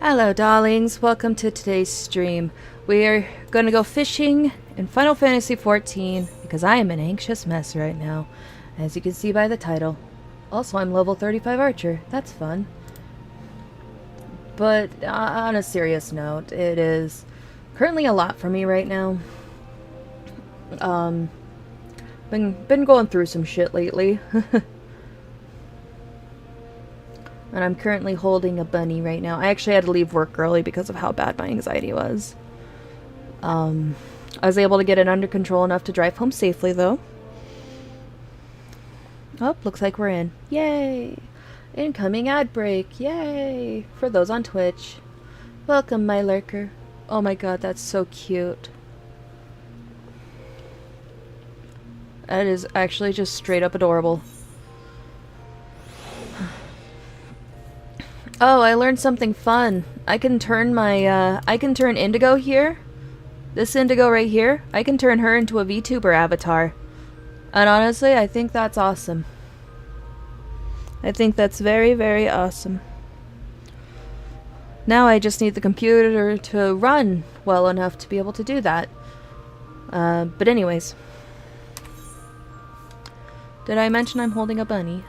Hello darlings, welcome to today's stream. We are going to go fishing in Final Fantasy XIV because I am an anxious mess right now, as you can see by the title. Also, I'm level 35 archer, that's fun. But on a serious note, it is currently a lot for me right now. Been going through some shit lately. And I'm currently holding a bunny right now. I actually had to leave work early because of how bad my anxiety was. I was able to get it under control enough to drive home safely, though. Oh, looks like we're in. Yay! Incoming ad break. Yay! For those on Twitch. Welcome, my lurker. Oh my god, that's so cute. That is actually just straight up adorable. Oh, I learned something fun. I can turn my, I can turn Indigo here. This Indigo right here. I can turn her into a VTuber avatar. And honestly, I think that's awesome. I think that's very, very awesome. Now I just need the computer to run well enough to be able to do that. But anyways. Did I mention I'm holding a bunny?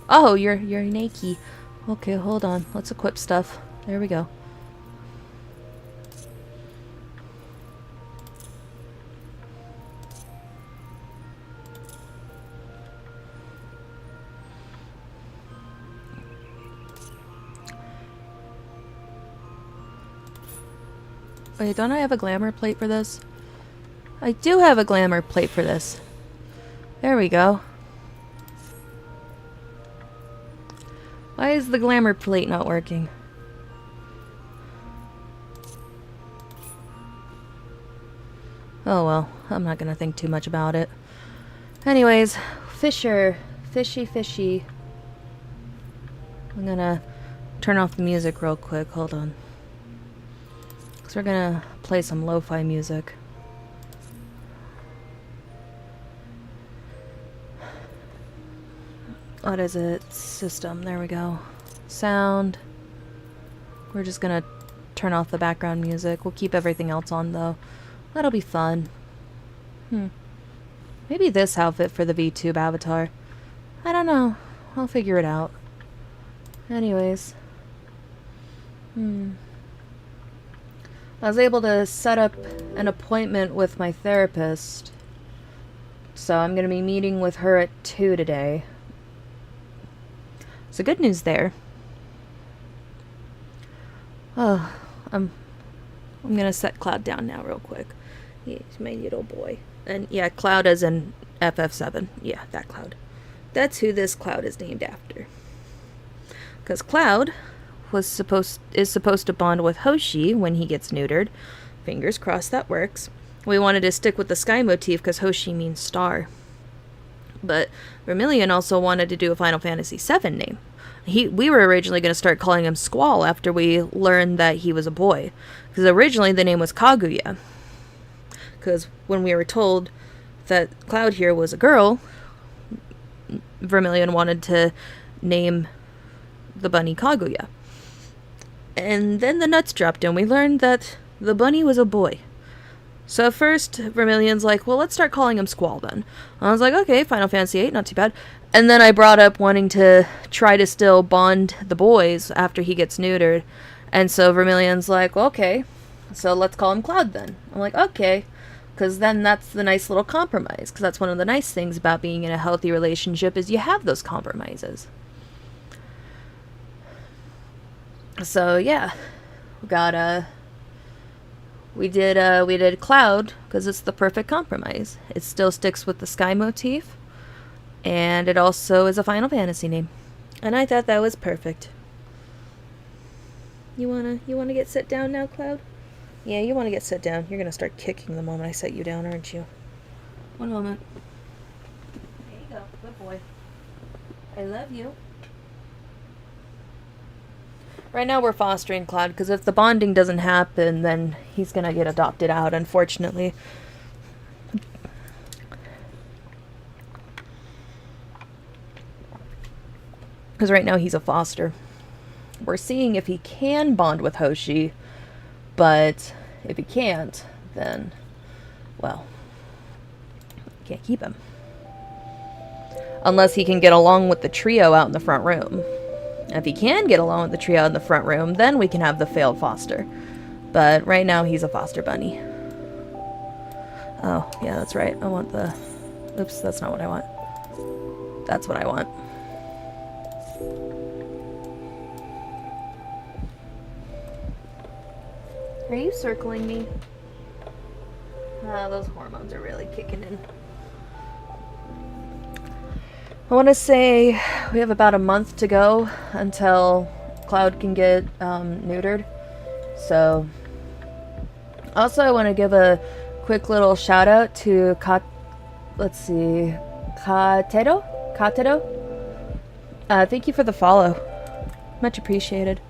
Oh, you're naked. Okay, hold on. Let's equip stuff. There we go. Wait, don't I have a glamour plate for this? I do have a glamour plate for this. There we go. Why is the glamour plate not working? Oh well, I'm not gonna think too much about it. Anyways, Fisher. Fishy. I'm gonna turn off the music real quick, hold on. Because we're gonna play some lo-fi music. What is it? System. There we go. Sound. We're just gonna turn off the background music. We'll keep everything else on though. That'll be fun. Maybe this outfit for the VTube avatar. I don't know. I'll figure it out. Anyways. I was able to set up an appointment with my therapist. So I'm gonna be meeting with her at 2 today. So good news there. Oh, I'm gonna set Cloud down now real quick. He's my little boy. And yeah, Cloud as in FF7. Yeah, that Cloud. That's who this Cloud is named after. Because Cloud is supposed to bond with Hoshi when he gets neutered. Fingers crossed that works. We wanted to stick with the sky motif because Hoshi means star. But Vermillion also wanted to do a Final Fantasy VII name. We were originally going to start calling him Squall after we learned that he was a boy. Because originally the name was Kaguya. Because when we were told that Cloud here was a girl, Vermillion wanted to name the bunny Kaguya. And then the nuts dropped and we learned that the bunny was a boy. So first, Vermillion's like, well, let's start calling him Squall then. I was like, okay, Final Fantasy VIII, not too bad. And then I brought up wanting to try to still bond the boys after he gets neutered. And so Vermillion's like, well, okay, so let's call him Cloud then. I'm like, okay, because then that's the nice little compromise. Because that's one of the nice things about being in a healthy relationship is you have those compromises. So yeah, we did Cloud because it's the perfect compromise. It still sticks with the sky motif, and it also is a Final Fantasy name. And I thought that was perfect. You wanna get sit down now, Cloud? Yeah, you wanna get sit down. You're gonna start kicking the moment I set you down, aren't you? One moment. There you go, good boy. I love you. Right now we're fostering Cloud, because if the bonding doesn't happen, then he's gonna get adopted out, unfortunately. Because right now he's a foster. We're seeing if he can bond with Hoshi, but if he can't, then, well, can't keep him. Unless he can get along with the trio out in the front room. If he can get along with the trio in the front room, then we can have the failed foster. But right now, he's a foster bunny. Oh, yeah, that's right. I want the... Oops, that's not what I want. That's what I want. Are you circling me? Those hormones are really kicking in. I want to say we have about a month to go until Cloud can get neutered. So, also I want to give a quick little shout out to Katedo? Thank you for the follow. Much appreciated.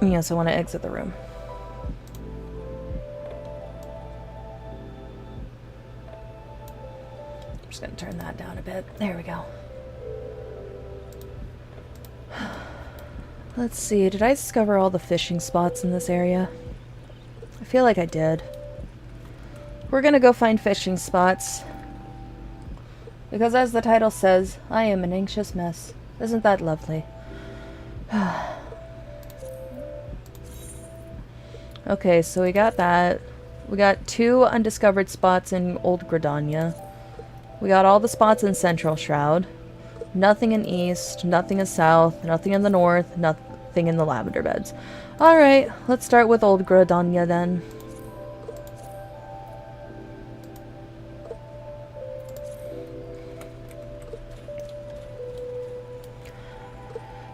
Yes, I want to exit the room. I'm just going to turn that down a bit. There we go. Let's see, did I discover all the fishing spots in this area? I feel like I did. We're gonna go find fishing spots. Because as the title says, I am an anxious mess. Isn't that lovely? Okay, so we got that. We got 2 undiscovered spots in Old Gridania. We got all the spots in Central Shroud. Nothing in East, nothing in South, nothing in the North, nothing in the Lavender Beds. Alright, let's start with Old Gridania then.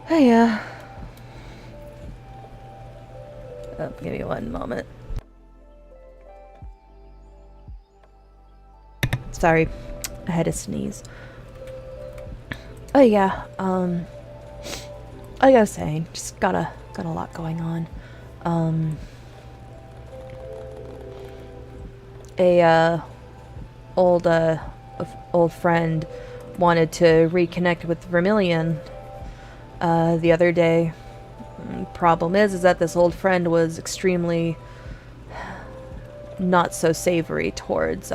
Hey, oh, give me one moment. Sorry, I had to sneeze. Oh yeah, like I was saying, just got a lot going on. Old friend wanted to reconnect with Vermillion the other day. Problem is that this old friend was extremely not so savory towards,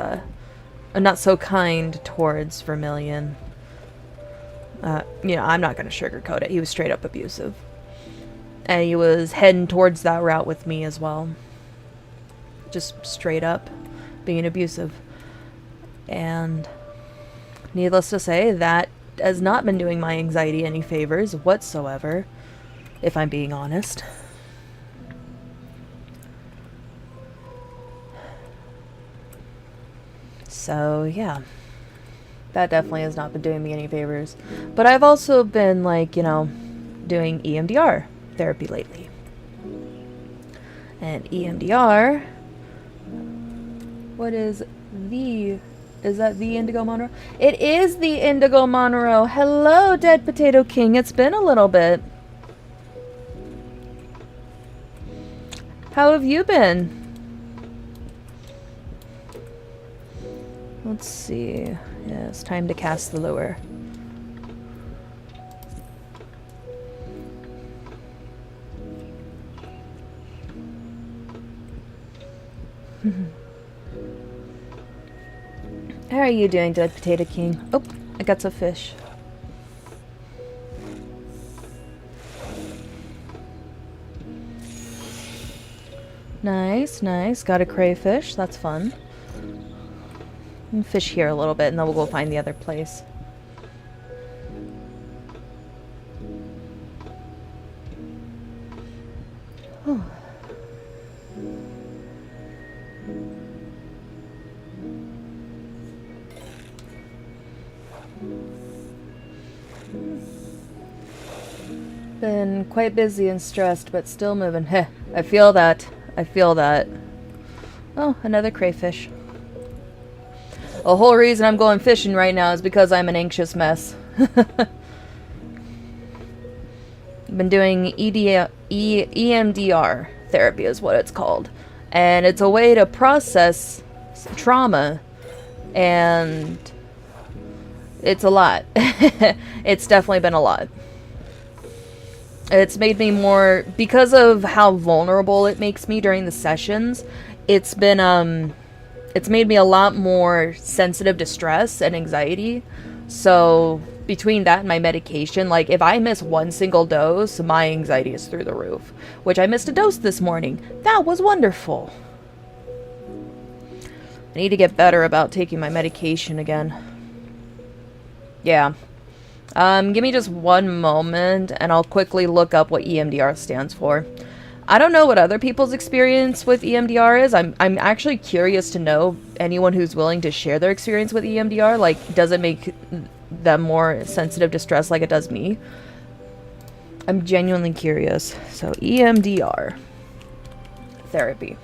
not so kind towards Vermillion. You know, I'm not going to sugarcoat it. He was straight up abusive. And he was heading towards that route with me as well. Just straight up being abusive. And needless to say, that has not been doing my anxiety any favors whatsoever, if I'm being honest. So, yeah. That definitely has not been doing me any favors. But I've also been, like, you know, doing EMDR therapy lately. And EMDR... What is the... Is that the Indigo Monroe? It is the Indigo Monroe! Hello, Dead Potato King! It's been a little bit. How have you been? Let's see... Yeah, it's time to cast the lure. How are you doing, Dead Potato King? Oh, I got some fish. Nice, nice. Got a crayfish. That's fun. Fish here a little bit, and then we'll go find the other place. Oh. Been quite busy and stressed, but still moving. Heh, I feel that. I feel that. Oh, another crayfish. The whole reason I'm going fishing right now is because I'm an anxious mess. I've been doing EMDR therapy is what it's called. And it's a way to process trauma. And it's a lot. It's definitely been a lot. It's made me more, because of how vulnerable it makes me during the sessions, it's been, it's made me a lot more sensitive to stress and anxiety. So between that and my medication, like if I miss one single dose, my anxiety is through the roof. Which I missed a dose this morning. That was wonderful. I need to get better about taking my medication again. Yeah. Give me just one moment, and I'll quickly look up what EMDR stands for. I don't know what other people's experience with EMDR is. I'm actually curious to know anyone who's willing to share their experience with EMDR. Like, does it make them more sensitive to stress like it does me? I'm genuinely curious. So, EMDR. Therapy.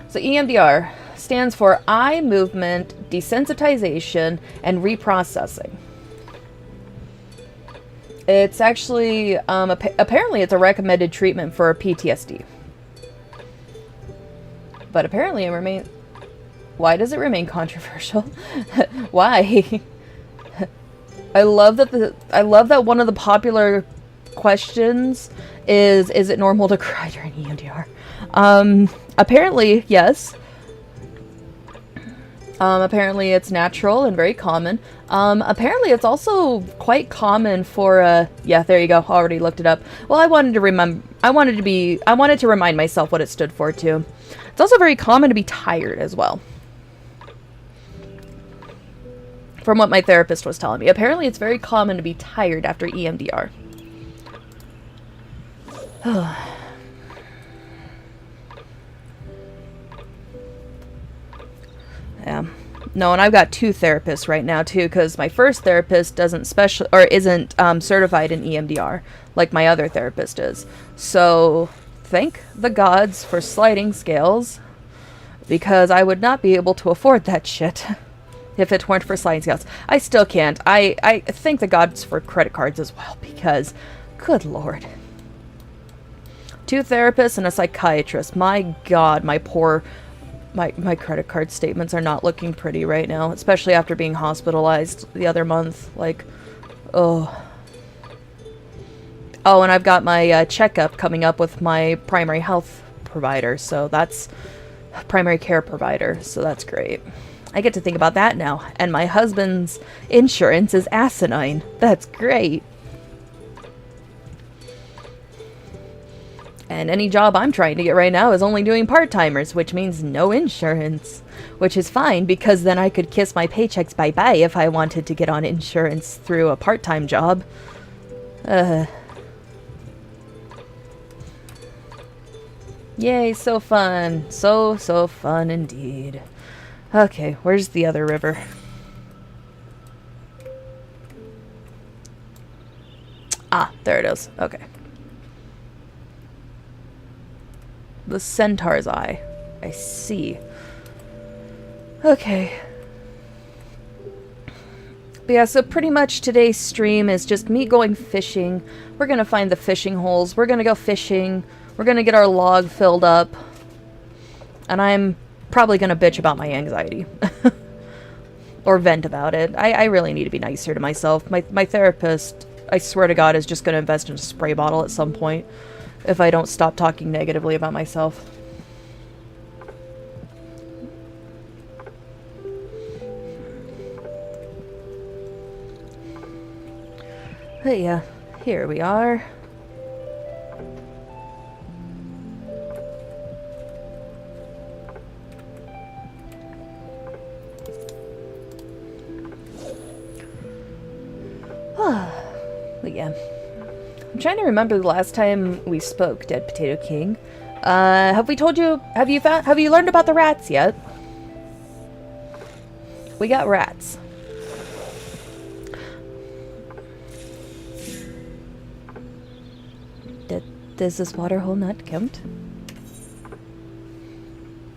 So, EMDR stands for eye movement desensitization and reprocessing. It's actually, apparently it's a recommended treatment for PTSD. But apparently it remains... Why does it remain controversial? Why? I love that one of the popular questions is it normal to cry during EMDR? Apparently, yes. Apparently it's natural and very common. Apparently it's also quite common for, yeah, there you go, already looked it up. Well, I wanted to remind myself what it stood for, too. It's also very common to be tired as well. From what my therapist was telling me. Apparently it's very common to be tired after EMDR. Yeah. No, and I've got two therapists right now too, because my first therapist isn't certified in EMDR like my other therapist is. So thank the gods for sliding scales, because I would not be able to afford that shit if it weren't for sliding scales. I still can't. I thank the gods for credit cards as well, because good lord. Two therapists and a psychiatrist. My god, my credit card statements are not looking pretty right now, especially after being hospitalized the other month. Like, oh. Oh, and I've got my checkup coming up with my primary health provider, so that's primary care provider, so that's great. I get to think about that now, and my husband's insurance is asinine. That's great. And any job I'm trying to get right now is only doing part-timers, which means no insurance. Which is fine, because then I could kiss my paychecks bye-bye if I wanted to get on insurance through a part-time job. Yay, so fun. So fun indeed. Okay, where's the other river? Ah, there it is. Okay. The Centaur's Eye. I see. Okay. But yeah, so pretty much today's stream is just me going fishing. We're gonna find the fishing holes. We're gonna go fishing. We're gonna get our log filled up. And I'm probably gonna bitch about my anxiety. Or vent about it. I really need to be nicer to myself. My therapist, I swear to God, is just gonna invest in a spray bottle at some point if I don't stop talking negatively about myself. But yeah, here we are. But yeah. I'm trying to remember the last time we spoke, Dead Potato King. Have you learned about the rats yet? We got rats. Does this water hole not count?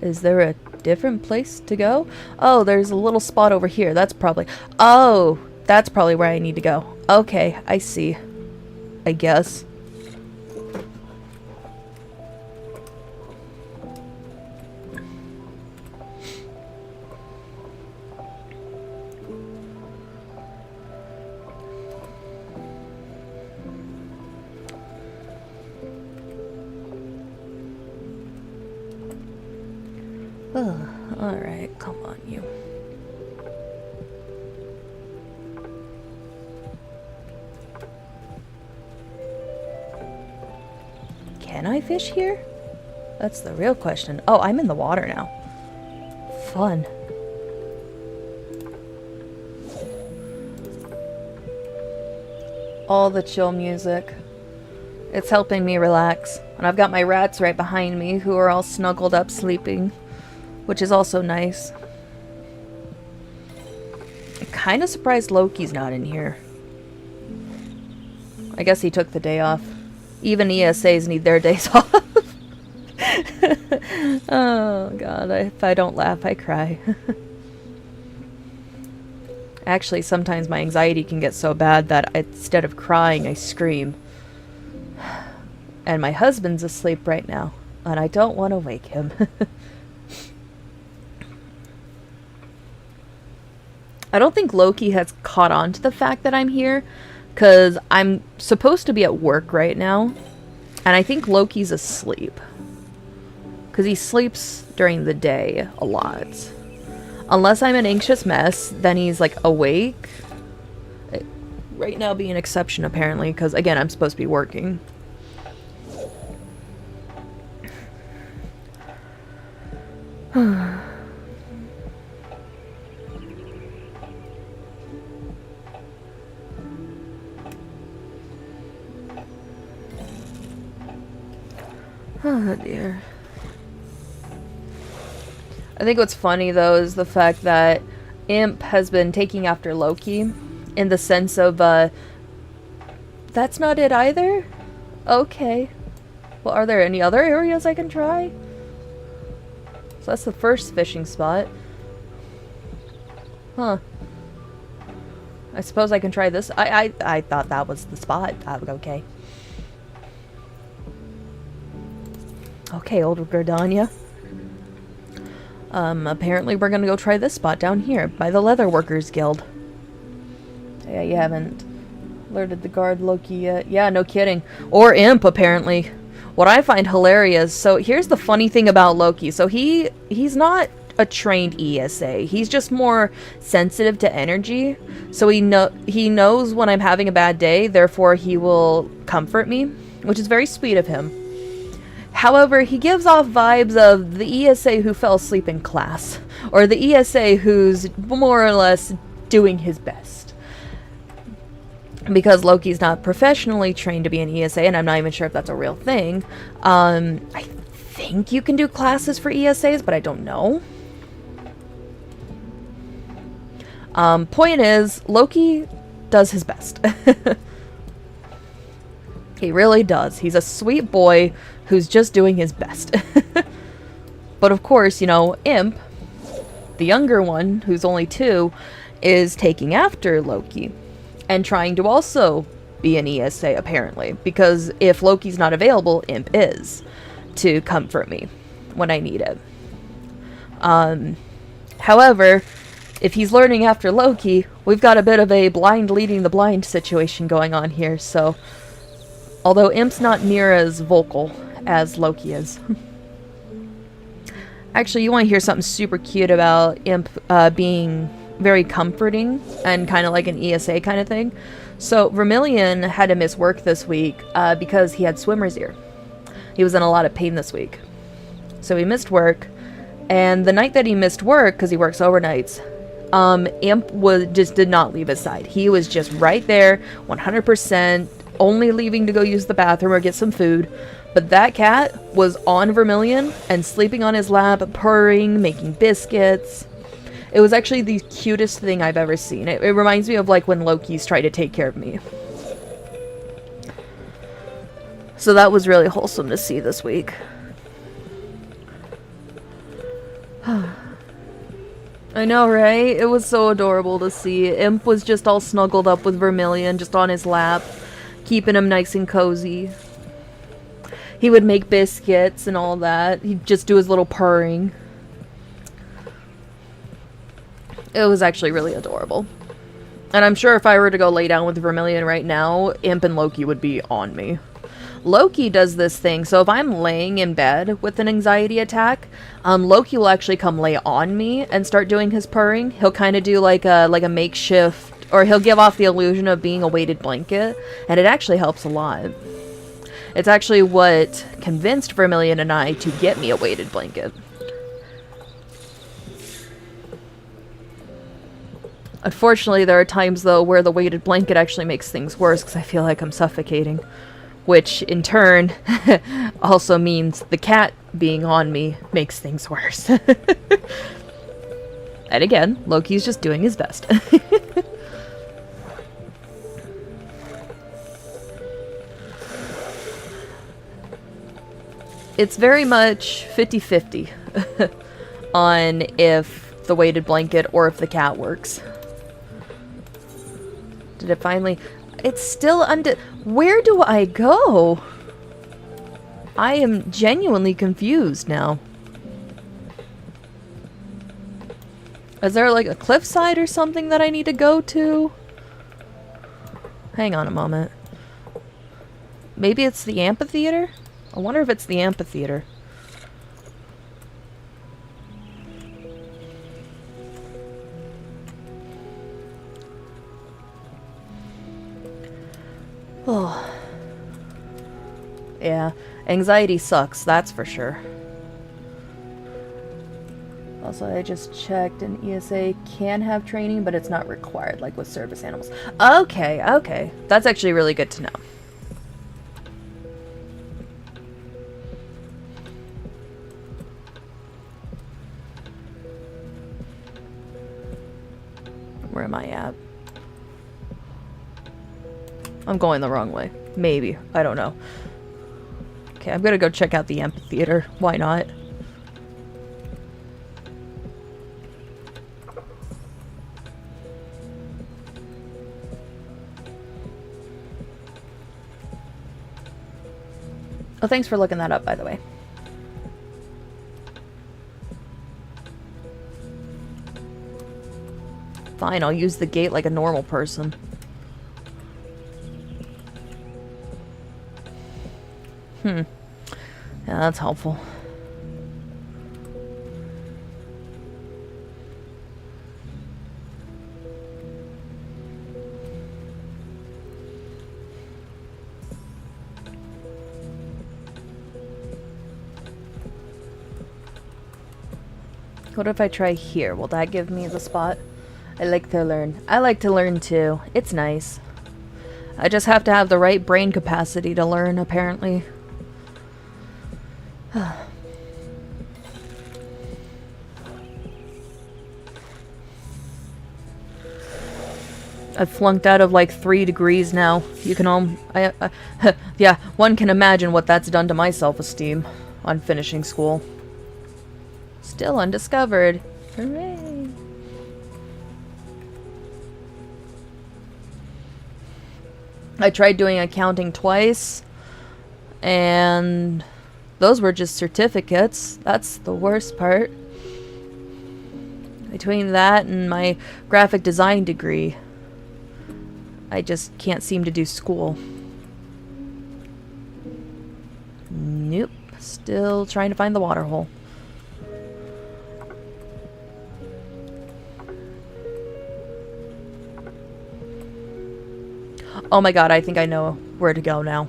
Is there a different place to go? Oh, there's a little spot over here. That's probably where I need to go. Okay, I see. I guess. Oh, alright, come on, you. Can I fish here? That's the real question. Oh, I'm in the water now. Fun. All the chill music. It's helping me relax. And I've got my rats right behind me who are all snuggled up sleeping, which is also nice. I'm kind of surprised Loki's not in here. I guess he took the day off. Even ESAs need their days off. Oh god, if I don't laugh, I cry. Actually, sometimes my anxiety can get so bad that instead of crying, I scream. And my husband's asleep right now, and I don't want to wake him. I don't think Loki has caught on to the fact that I'm here, because I'm supposed to be at work right now, and I think Loki's asleep. Because he sleeps during the day a lot. Unless I'm an anxious mess, then he's like awake. Right now being an exception apparently, because again, I'm supposed to be working. Oh dear. I think what's funny though is the fact that Imp has been taking after Loki in the sense of, that's not it either? Okay. Well, are there any other areas I can try? So that's the first fishing spot. Huh. I suppose I can try this. I thought that was the spot. Okay. Okay, old Gardania. Apparently we're gonna go try this spot down here by the Leather Workers Guild. Yeah, you haven't alerted the guard Loki yet. Yeah, no kidding. Or Imp, apparently. What I find hilarious, so here's the funny thing about Loki. So he's not a trained ESA. He's just more sensitive to energy. So he knows when I'm having a bad day, therefore he will comfort me, which is very sweet of him. However, he gives off vibes of the ESA who fell asleep in class, or the ESA who's more or less doing his best. Because Loki's not professionally trained to be an ESA, and I'm not even sure if that's a real thing. I think you can do classes for ESAs, but I don't know. Point is, Loki does his best. He really does. He's a sweet boy who's just doing his best. But of course, you know, Imp, the younger one, who's only 2, is taking after Loki and trying to also be an ESA, apparently. Because if Loki's not available, Imp is, to comfort me when I need it. However, if he's learning after Loki, we've got a bit of a blind leading the blind situation going on here, so... Although Imp's not near as vocal as Loki is. Actually, you want to hear something super cute about Imp being very comforting and kind of like an ESA kind of thing. So Vermillion had to miss work this week because he had swimmer's ear. He was in a lot of pain this week. So he missed work. And the night that he missed work, because he works overnights, Imp just did not leave his side. He was just right there, 100%. Only leaving to go use the bathroom or get some food. But that cat was on Vermillion and sleeping on his lap, purring, making biscuits. It was actually the cutest thing I've ever seen. It reminds me of like when Loki's tried to take care of me. So that was really wholesome to see this week. I know, right? It was so adorable to see. Imp was just all snuggled up with Vermillion, just on his lap. Keeping him nice and cozy. He would make biscuits and all that. He'd just do his little purring. It was actually really adorable. And I'm sure if I were to go lay down with Vermillion right now, Imp and Loki would be on me. Loki does this thing. So if I'm laying in bed with an anxiety attack, Loki will actually come lay on me and start doing his purring. He'll kind of do like a makeshift, or he'll give off the illusion of being a weighted blanket, and it actually helps a lot. It's actually what convinced Vermillion and I to get me a weighted blanket. Unfortunately, there are times, though, where the weighted blanket actually makes things worse because I feel like I'm suffocating. Which, in turn, also means the cat being on me makes things worse. And again, Loki's just doing his best. It's very much 50-50 on if the weighted blanket or if the cat works. Did it finally... It's still Where do I go? I am genuinely confused now. Is there like a cliffside or something that I need to go to? Hang on a moment. Maybe it's the amphitheater? I wonder if it's the amphitheater. Oh. Yeah, anxiety sucks, that's for sure. Also, I just checked, and ESA can have training, but it's not required, like with service animals. Okay, okay. That's actually really good to know. Where am I at? I'm going the wrong way. Maybe. I don't know. Okay, I'm gonna go check out the amphitheater. Why not? Oh, thanks for looking that up, by the way. Fine, I'll use the gate like a normal person. Yeah, that's helpful. What if I try here? Will that give me the spot? I like to learn. I like to learn too. It's nice. I just have to have the right brain capacity to learn, apparently. I've flunked out of like 3 degrees now. You can yeah, one can imagine what that's done to my self-esteem on finishing school. Still undiscovered. Hooray! I tried doing accounting twice, and those were just certificates. That's the worst part. Between that and my graphic design degree, I just can't seem to do school. Nope. Still trying to find the water hole. Oh my god, I think I know where to go now.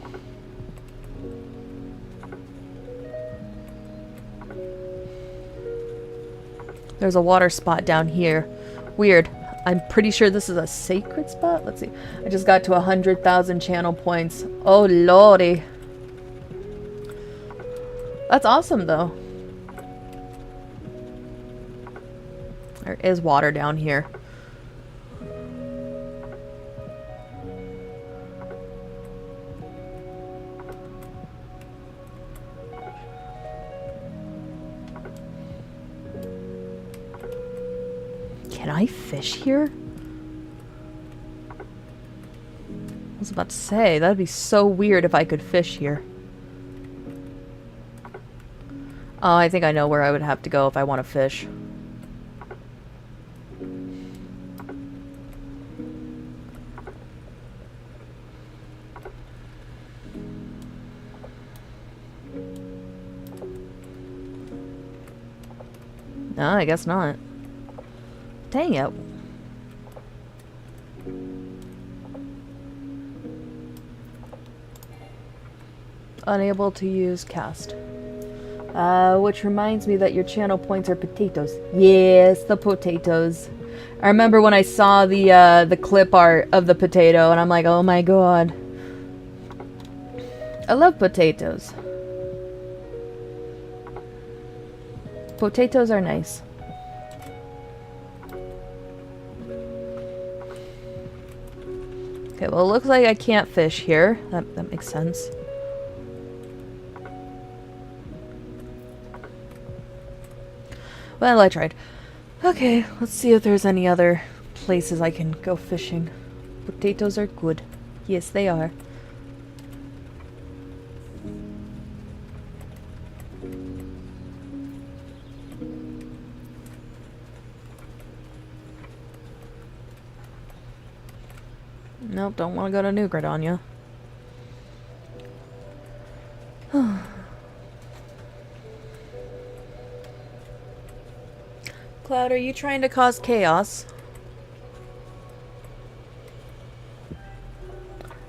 There's a water spot down here. Weird. I'm pretty sure this is a sacred spot. Let's see. I just got to 100,000 channel points. Oh lordy. That's awesome though. There is water down here. Can I fish here? I was about to say, that'd be so weird if I could fish here. Oh, I think I know where I would have to go if I want to fish. No, I guess not. Dang it. Unable to use cast. Which reminds me that your channel points are potatoes. Yes, the potatoes. I remember when I saw the clip art of the potato, and I'm like, oh my god. I love potatoes. Potatoes are nice. Okay, well, it looks like I can't fish here. That makes sense. Well, I tried. Okay, let's see if there's any other places I can go fishing. Potatoes are good. Yes, they are. Nope, don't want to go to New Gridania. Cloud, are you trying to cause chaos?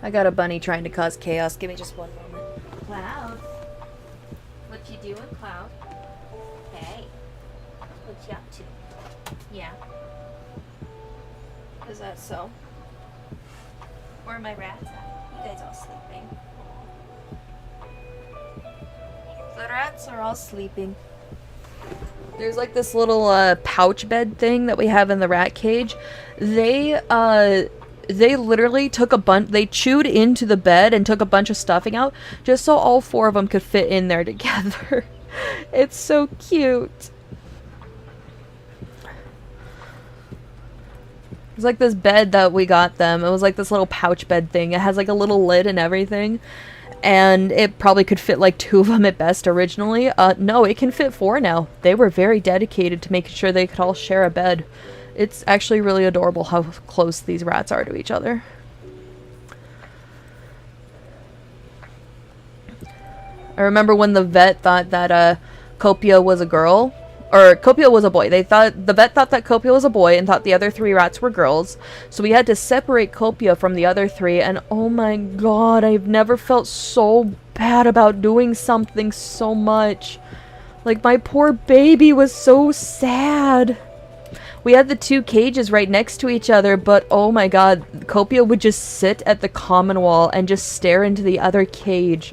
I got a bunny trying to cause chaos. Give me just one moment. Cloud? What you doing, Cloud? Hey. What you up to? Yeah. Is that so? Where are my rats at? You guys all sleeping? The rats are all sleeping. There's like this little pouch bed thing that we have in the rat cage. They literally took they chewed into the bed and took a bunch of stuffing out just so all four of them could fit in there together. It's so cute. It's like this bed that we got them. It was like this little pouch bed thing. It has like a little lid and everything. And it probably could fit like 2 of them at best originally. No, it can fit 4 now. They were very dedicated to making sure they could all share a bed. It's actually really adorable how close these rats are to each other. I remember when the vet thought that Copia was a girl. Or Copia was a boy. The vet thought that Copia was a boy and thought the other 3 rats were girls. So we had to separate Copia from the other 3. And oh my god, I've never felt so bad about doing something so much. Like, my poor baby was so sad. We had the 2 cages right next to each other, but oh my god, Copia would just sit at the common wall and just stare into the other cage.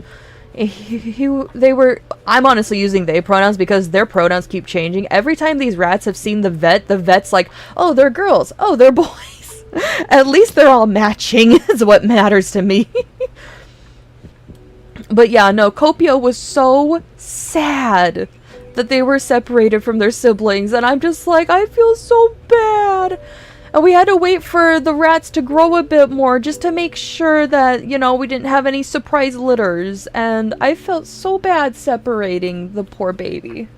I'm honestly using they pronouns because their pronouns keep changing. Every time these rats have seen the vet's like, oh, they're girls, oh, they're boys. At least they're all matching is what matters to me. But yeah, no, Copia was so sad that they were separated from their siblings, and I'm just like, I feel so bad. And we had to wait for the rats to grow a bit more just to make sure that, you know, we didn't have any surprise litters. And I felt so bad separating the poor baby.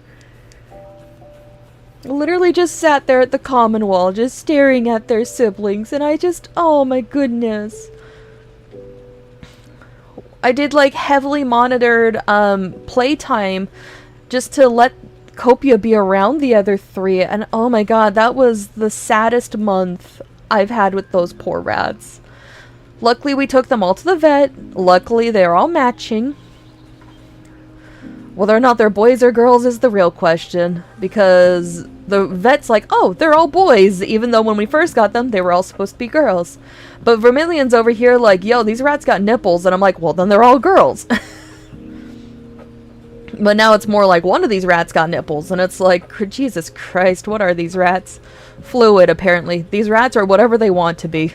Literally just sat there at the common wall, just staring at their siblings. And I just, oh my goodness. I did like heavily monitored playtime just to let Copia be around the other 3, and oh my god, that was the saddest month I've had with those poor rats. Luckily we took them all to the vet. Luckily they're all matching. Whether or not they're boys or girls is the real question, because the vet's like, oh, they're all boys, even though when we first got them they were all supposed to be girls. But Vermillion's over here like, yo, these rats got nipples, and I'm like, well, then they're all girls. But now it's more like one of these rats got nipples, and it's like, Jesus Christ, what are these rats? Fluid, apparently. These rats are whatever they want to be.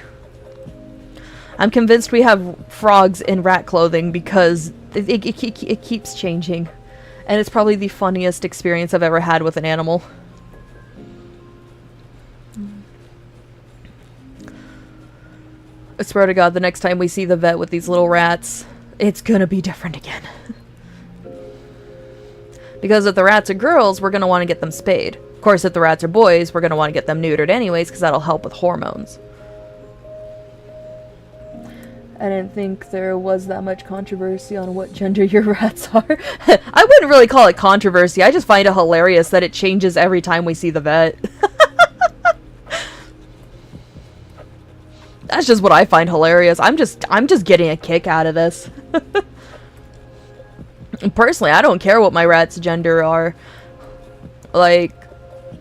I'm convinced we have frogs in rat clothing because it keeps changing. And it's probably the funniest experience I've ever had with an animal. I swear to God, the next time we see the vet with these little rats, it's gonna be different again. Because if the rats are girls, we're going to want to get them spayed. Of course, if the rats are boys, we're going to want to get them neutered anyways, because that'll help with hormones. I didn't think there was that much controversy on what gender your rats are. I wouldn't really call it controversy. I just find it hilarious that it changes every time we see the vet. That's just what I find hilarious. I'm just getting a kick out of this. Personally, I don't care what my rat's gender are. Like,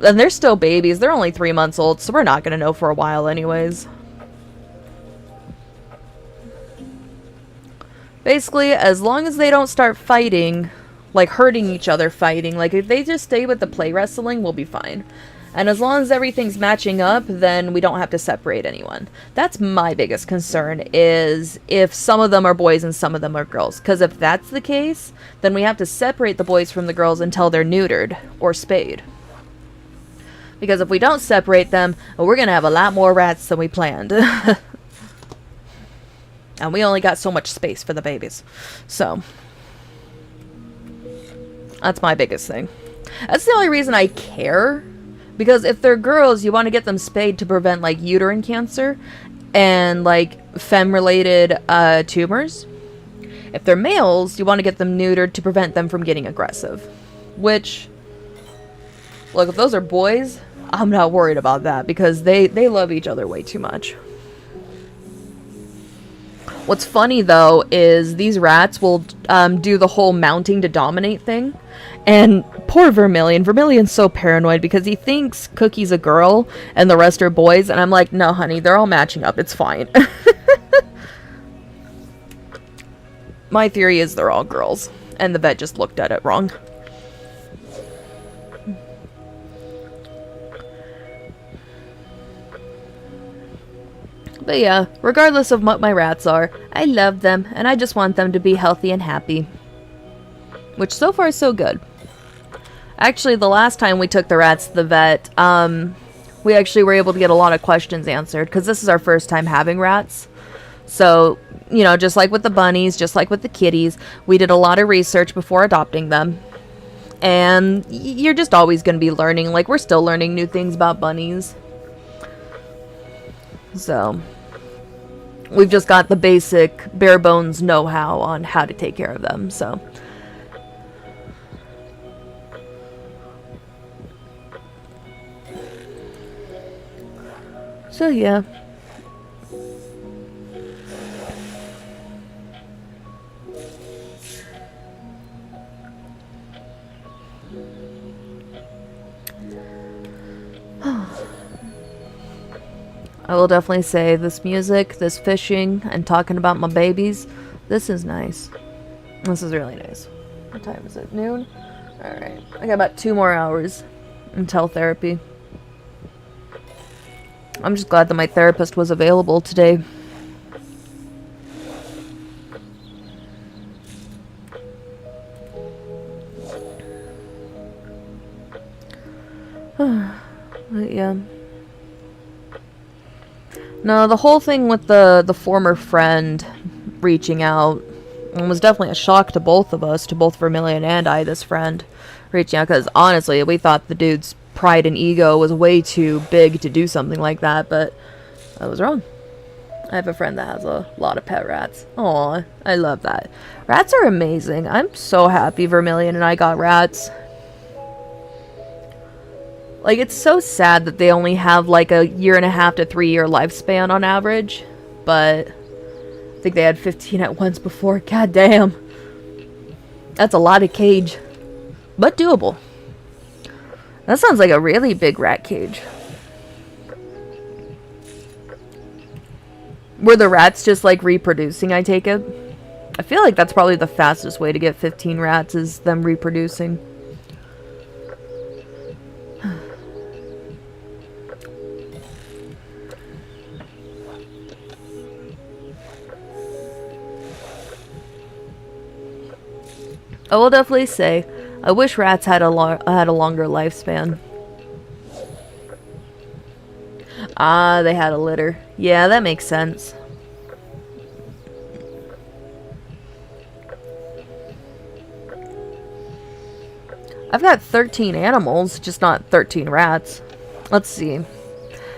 and they're still babies. They're only 3 months old, so we're not gonna know for a while anyways. Basically, as long as they don't start fighting, like hurting each other fighting, like if they just stay with the play wrestling, we'll be fine. And as long as everything's matching up, then we don't have to separate anyone. That's my biggest concern, is if some of them are boys and some of them are girls. Because if that's the case, then we have to separate the boys from the girls until they're neutered or spayed. Because if we don't separate them, we're going to have a lot more rats than we planned. And we only got so much space for the babies. So, that's my biggest thing. That's the only reason I care. Because if they're girls, you want to get them spayed to prevent, like, uterine cancer and, like, femme-related tumors. If they're males, you want to get them neutered to prevent them from getting aggressive. Which, look, if those are boys, I'm not worried about that because they love each other way too much. What's funny, though, is these rats will do the whole mounting to dominate thing. And poor Vermillion. Vermillion's so paranoid because he thinks Cookie's a girl and the rest are boys. And I'm like, no, honey, they're all matching up. It's fine. My theory is they're all girls. And the vet just looked at it wrong. But yeah, regardless of what my rats are, I love them, and I just want them to be healthy and happy. Which so far is so good. Actually, the last time we took the rats to the vet, we actually were able to get a lot of questions answered, because this is our first time having rats. So, you know, just like with the bunnies, just like with the kitties, we did a lot of research before adopting them. And you're just always going to be learning. Like, we're still learning new things about bunnies. So, we've just got the basic, bare bones know-how on how to take care of them, so. So, yeah. I will definitely say this music, this fishing, and talking about my babies, this is nice. This is really nice. What time is it? Noon? Alright. I got about 2 more hours until therapy. I'm just glad that my therapist was available today. But yeah. No, the whole thing with the former friend reaching out was definitely a shock to both of us, to both Vermillion and I, this friend reaching out, because honestly, we thought the dude's pride and ego was way too big to do something like that, but I was wrong. I have a friend that has a lot of pet rats. Aw, I love that. Rats are amazing. I'm so happy Vermillion and I got rats. Like, it's so sad that they only have, like, a 1.5 to 3 year lifespan on average. But I think they had 15 at once before. God damn. That's a lot of cage. But doable. That sounds like a really big rat cage. Were the rats just, like, reproducing, I take it? I feel like that's probably the fastest way to get 15 rats, is them reproducing. I will definitely say, I wish rats had a longer lifespan. Ah, they had a litter. Yeah, that makes sense. I've got 13 animals, just not 13 rats. Let's see.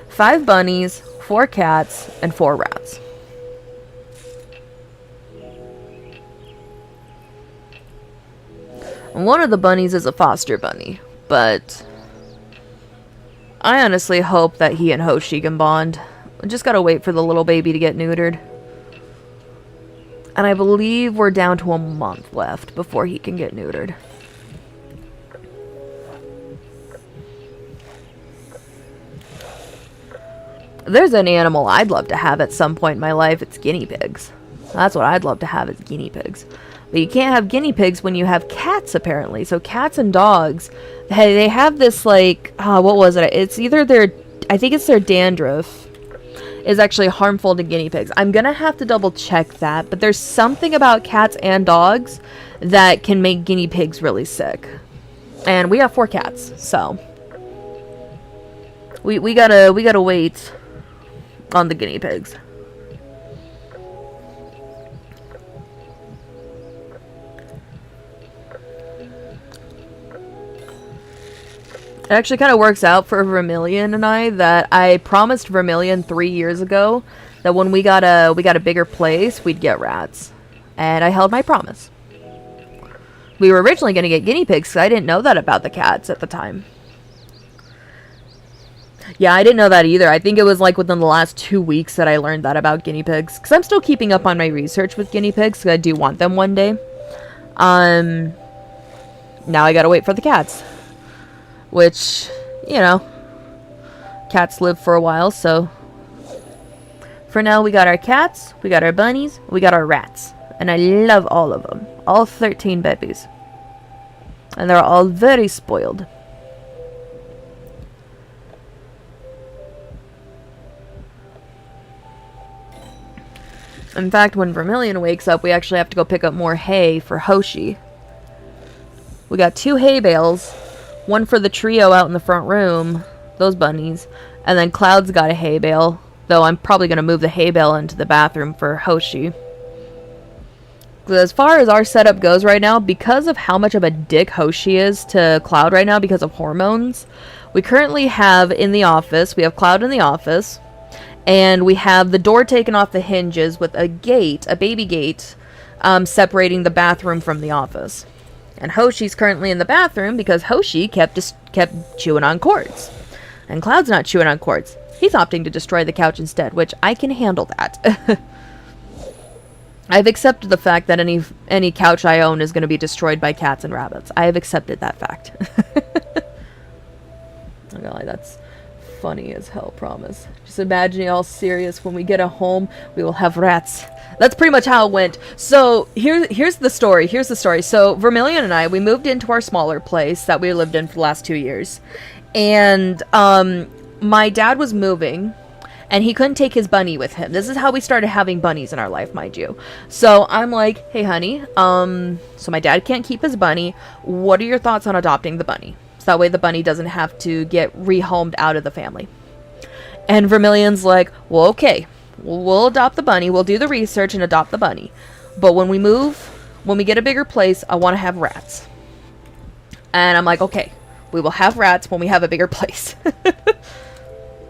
5 bunnies, 4 cats, and 4 rats. One of the bunnies is a foster bunny, but I honestly hope that he and Hoshi can bond. I just gotta wait for the little baby to get neutered. And I believe we're down to a month left before he can get neutered. If there's any animal I'd love to have at some point in my life, it's guinea pigs. That's what I'd love to have, is guinea pigs. But you can't have guinea pigs when you have cats, apparently. So cats and dogs, they have this, like, what was it? It's either their, I think it's their dandruff is actually harmful to guinea pigs. I'm gonna have to double check that, but there's something about cats and dogs that can make guinea pigs really sick. And we have 4 cats, so we gotta wait on the guinea pigs. It actually kind of works out for Vermillion and I that I promised Vermillion 3 years ago that when we got a bigger place, we'd get rats. And I held my promise. We were originally going to get guinea pigs because I didn't know that about the cats at the time. Yeah, I didn't know that either. I think it was like within the last 2 weeks that I learned that about guinea pigs. Because I'm still keeping up on my research with guinea pigs because I do want them one day. Now I gotta wait for the cats. Which, you know, cats live for a while, so for now we got our cats, we got our bunnies, we got our rats. And I love all of them. All 13 babies. And they're all very spoiled. In fact, when Vermillion wakes up, we actually have to go pick up more hay for Hoshi. We got 2 hay bales. One for the trio out in the front room, those bunnies, and then Cloud's got a hay bale, though I'm probably going to move the hay bale into the bathroom for Hoshi. As far as our setup goes right now, because of how much of a dick Hoshi is to Cloud right now because of hormones, we currently have in the office, we have Cloud in the office, and we have the door taken off the hinges with a gate, a baby gate, separating the bathroom from the office. And Hoshi's currently in the bathroom because Hoshi kept chewing on cords. And Cloud's not chewing on cords. He's opting to destroy the couch instead, which I can handle that. I've accepted the fact that any couch I own is going to be destroyed by cats and rabbits. I have accepted that fact. I'm gonna lie, that's funny as hell, promise. Just imagining all serious, when we get a home, we will have rats. That's pretty much how it went. So here's the story. So Vermillion and I, we moved into our smaller place that we lived in for the last 2 years. And my dad was moving and he couldn't take his bunny with him. This is how we started having bunnies in our life, mind you. So I'm like, hey honey, so my dad can't keep his bunny. What are your thoughts on adopting the bunny? So that way the bunny doesn't have to get rehomed out of the family. And Vermillion's like, well, okay. We'll adopt the bunny. We'll do the research and adopt the bunny. But when we move, when we get a bigger place, I want to have rats. And I'm like, okay, we will have rats when we have a bigger place.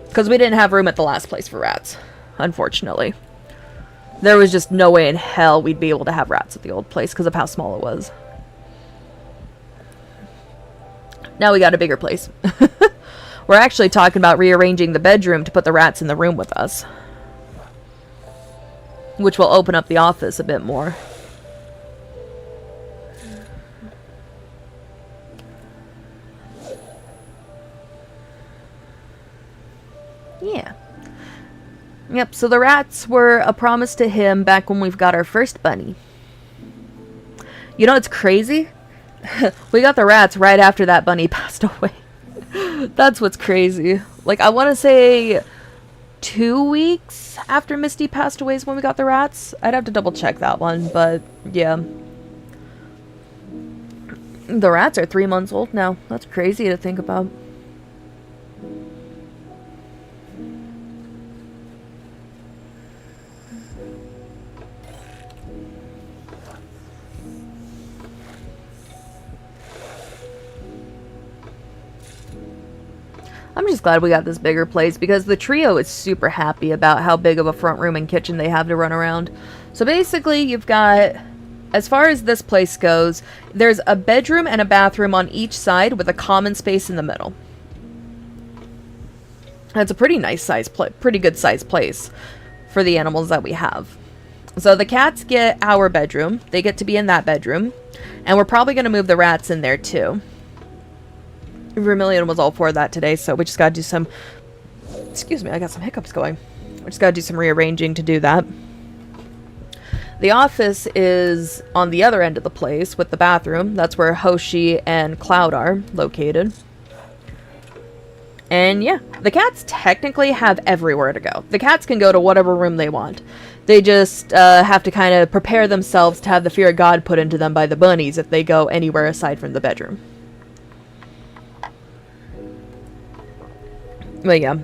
Because we didn't have room at the last place for rats, unfortunately. There was just no way in hell we'd be able to have rats at the old place because of how small it was. Now we got a bigger place. We're actually talking about rearranging the bedroom to put the rats in the room with us. Which will open up the office a bit more. Yeah. Yep, so the rats were a promise to him back when we've got our first bunny. You know, it's crazy. We got the rats right after that bunny passed away. That's what's crazy. Like, I want to say 2 weeks after Misty passed away is when we got the rats. I'd have to double check that one, but yeah. The rats are 3 months old now. That's crazy to think about. I'm just glad we got this bigger place because the trio is super happy about how big of a front room and kitchen they have to run around. So basically you've got as far as this place goes, there's a bedroom and a bathroom on each side with a common space in the middle. That's a pretty nice size, pretty good size place for the animals that we have. So the cats get our bedroom. They get to be in that bedroom. And we're probably going to move the rats in there too. Vermillion was all for that today, so we just got to do some... Excuse me, I got some hiccups going. We just got to do some rearranging to do that. The office is on the other end of the place with the bathroom. That's where Hoshi and Cloud are located. And yeah, the cats technically have everywhere to go. The cats can go to whatever room they want. They just have to kind of prepare themselves to have the fear of God put into them by the bunnies if they go anywhere aside from the bedroom. But yeah.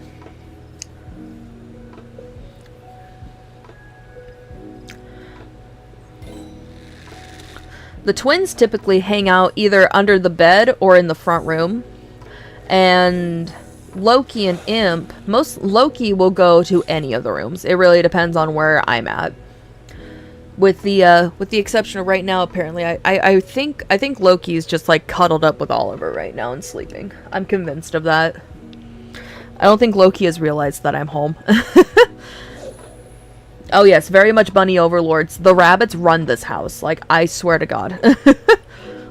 The twins typically hang out either under the bed or in the front room. And Loki and Imp, Loki will go to any of the rooms. It really depends on where I'm at. With the exception of right now, apparently, I think Loki's just like cuddled up with Oliver right now and sleeping. I'm convinced of that. I don't think Loki has realized that I'm home. Oh yes, very much bunny overlords. The rabbits run this house. Like, I swear to God.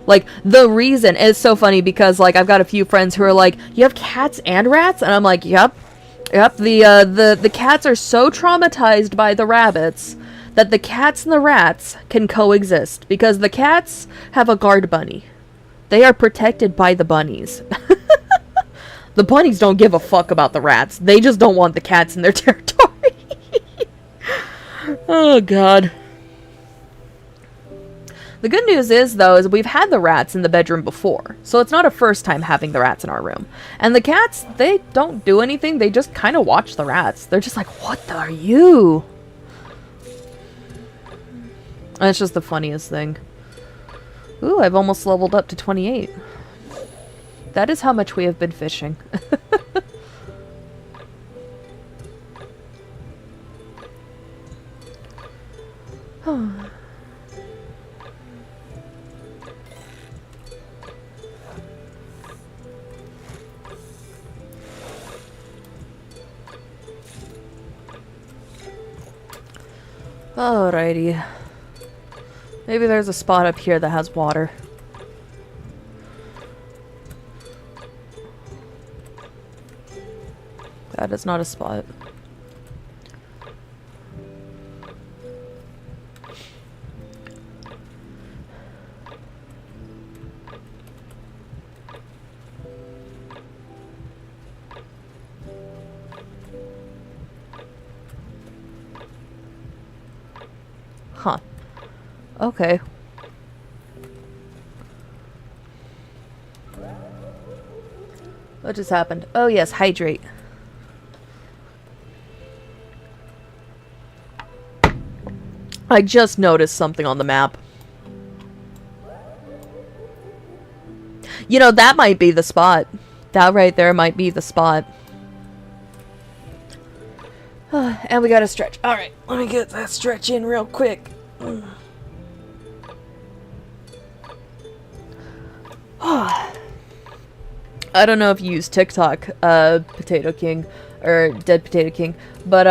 Like, the reason is so funny because, like, I've got a few friends who are like, you have cats and rats? And I'm like, yep. The cats are so traumatized by the rabbits that the cats and the rats can coexist. Because the cats have a guard bunny. They are protected by the bunnies. The bunnies don't give a fuck about the rats. They just don't want the cats in their territory. Oh, God. The good news is, though, is we've had the rats in the bedroom before. So it's not a first time having the rats in our room. And the cats, they don't do anything. They just kind of watch the rats. They're just like, what are you? And it's just the funniest thing. Ooh, I've almost leveled up to 28. That is how much we have been fishing. Alrighty. Maybe there's a spot up here that has water. That is not a spot. Huh. Okay. What just happened? Oh yes, hydrate. I just noticed something on the map. You know, that might be the spot. That right there might be the spot. And we gotta stretch. Alright, let me get that stretch in real quick. I don't know if you use TikTok, Potato King, or Dead Potato King, but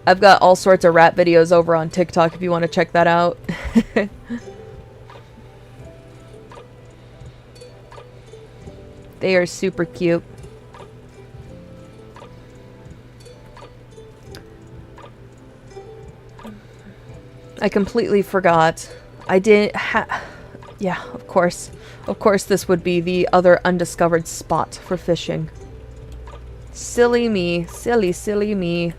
I've got all sorts of rat videos over on TikTok if you want to check that out. They are super cute. I completely forgot. I didn't yeah, of course. Of course this would be the other undiscovered spot for fishing. Silly me. Silly, silly me.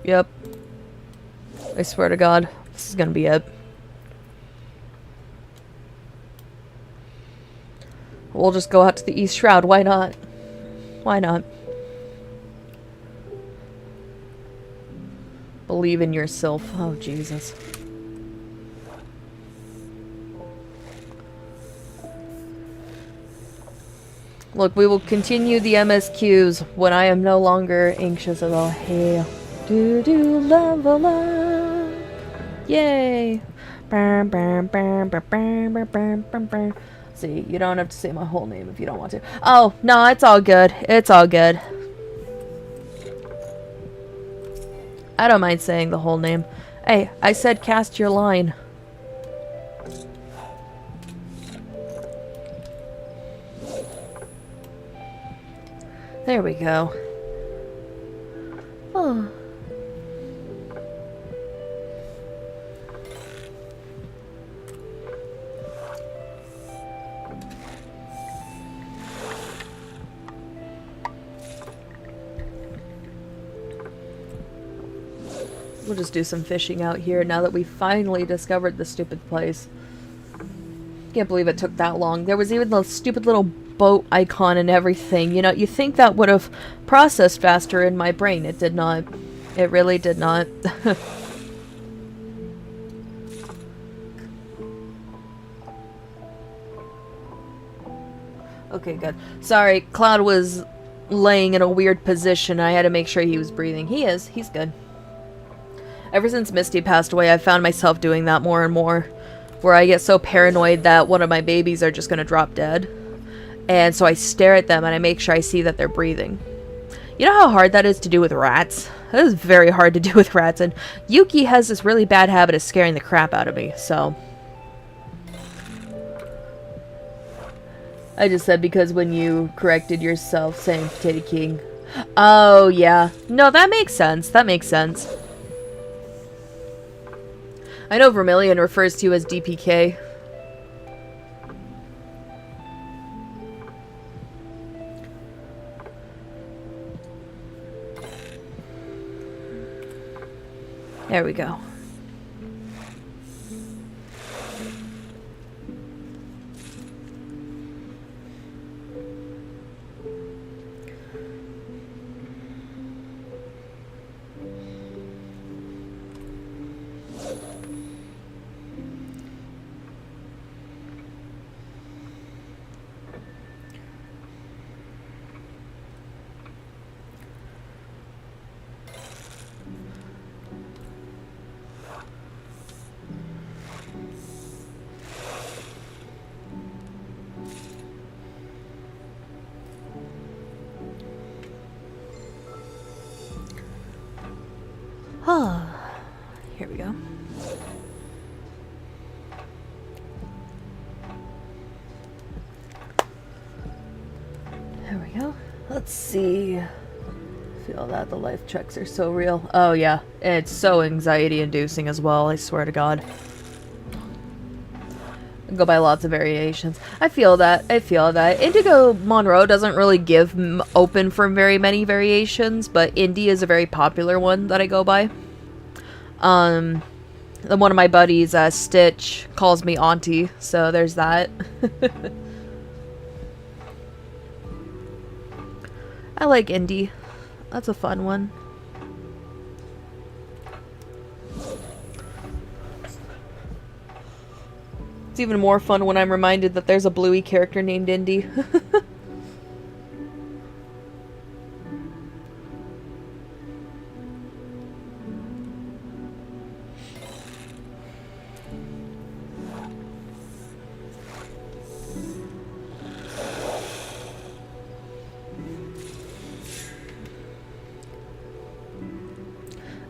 Yep. I swear to God, this is gonna be it. We'll just go out to the East Shroud. Why not? Why not? Believe in yourself. Oh, Jesus. Look, we will continue the MSQs when I am no longer anxious about, hey, Do level up. Yay. See, you don't have to say my whole name if you don't want to. Oh, no, it's all good. It's all good. I don't mind saying the whole name. Hey, I said cast your line. There we go. Oh. We'll just do some fishing out here now that we finally discovered the stupid place. Can't believe it took that long. There was even the stupid little boat icon and everything. You know, you think that would have processed faster in my brain. It did not. It really did not. Okay, good. Sorry, Cloud was laying in a weird position. I had to make sure he was breathing. He is. He's good. Ever since Misty passed away, I've found myself doing that more and more. Where I get so paranoid that one of my babies are just going to drop dead. And so I stare at them and I make sure I see that they're breathing. You know how hard that is to do with rats? That is very hard to do with rats. And Yuki has this really bad habit of scaring the crap out of me, so... I just said because when you corrected yourself saying Potato King. Oh, yeah. No, that makes sense. That makes sense. I know Vermillion refers to you as DPK. There we go. Here we go. There we go. Let's see. Feel that the life checks are so real. Oh yeah, it's so anxiety inducing as well, I swear to God. I go by lots of variations. I feel that. I feel that. Indigo Monroe doesn't really give open for very many variations, but Indy is a very popular one that I go by. One of my buddies, Stitch, calls me Auntie, so there's that. I like Indy. That's a fun one. It's even more fun when I'm reminded that there's a Bluey character named Indy.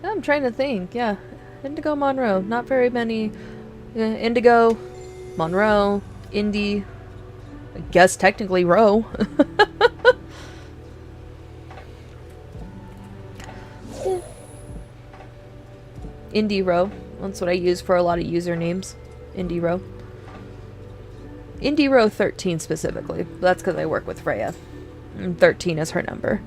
I'm trying to think, yeah. Indigo Monroe. Not very many. Indigo, Monroe, Indy. I guess technically Roe. Yeah. Indie Row. That's what I use for a lot of usernames. Indie Row. Indie Row 13 specifically. That's because I work with Freya. And 13 is her number.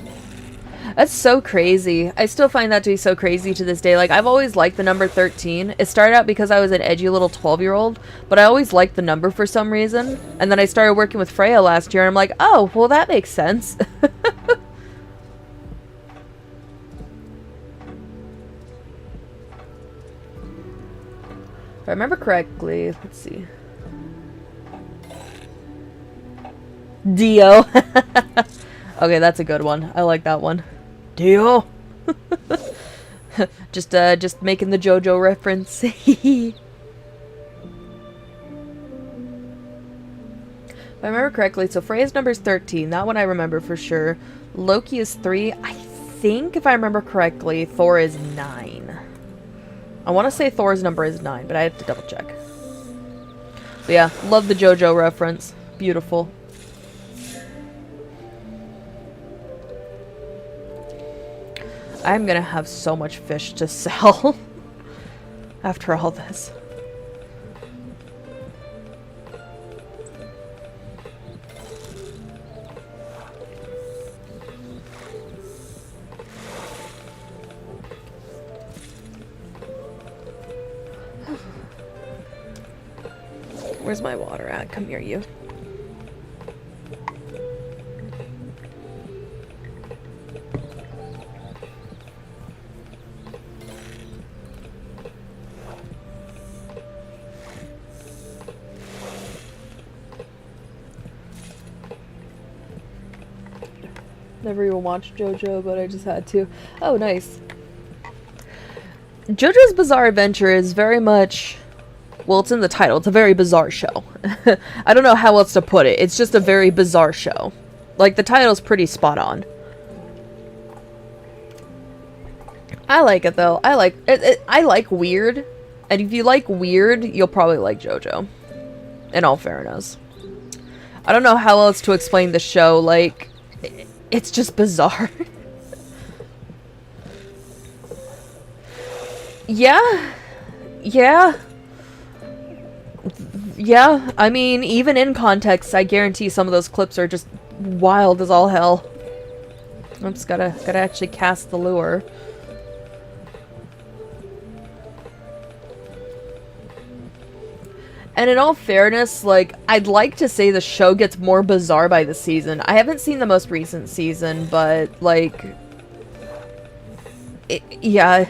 That's so crazy. I still find that to be so crazy to this day. Like, I've always liked the number 13. It started out because I was an edgy little 12-year-old, but I always liked the number for some reason. And then I started working with Freya last year, and I'm like, oh, well, that makes sense. If I remember correctly, let's see. Dio. Okay, that's a good one. I like that one. Dio. Just making the JoJo reference. If I remember correctly, so Freya's number is 13. That one I remember for sure. Loki is 3. I think, if I remember correctly, Thor is 9. I want to say Thor's number is 9, but I have to double check. But yeah, love the JoJo reference. Beautiful. I'm gonna have so much fish to sell after all this. Where's my water at? Come here, you. Never even watched JoJo, but I just had to. Oh, nice. JoJo's Bizarre Adventure is very much... Well, it's in the title. It's a very bizarre show. I don't know how else to put it. It's just a very bizarre show. Like, the title's pretty spot on. I like it, though. I like it. I like weird. And if you like weird, you'll probably like JoJo. In all fairness. I don't know how else to explain the show. Like, it's just bizarre. Yeah. Yeah. Yeah, I mean, even in context, I guarantee some of those clips are just wild as all hell. Oops, gotta actually cast the lure. And in all fairness, like, I'd like to say the show gets more bizarre by the season. I haven't seen the most recent season, but, like... yeah...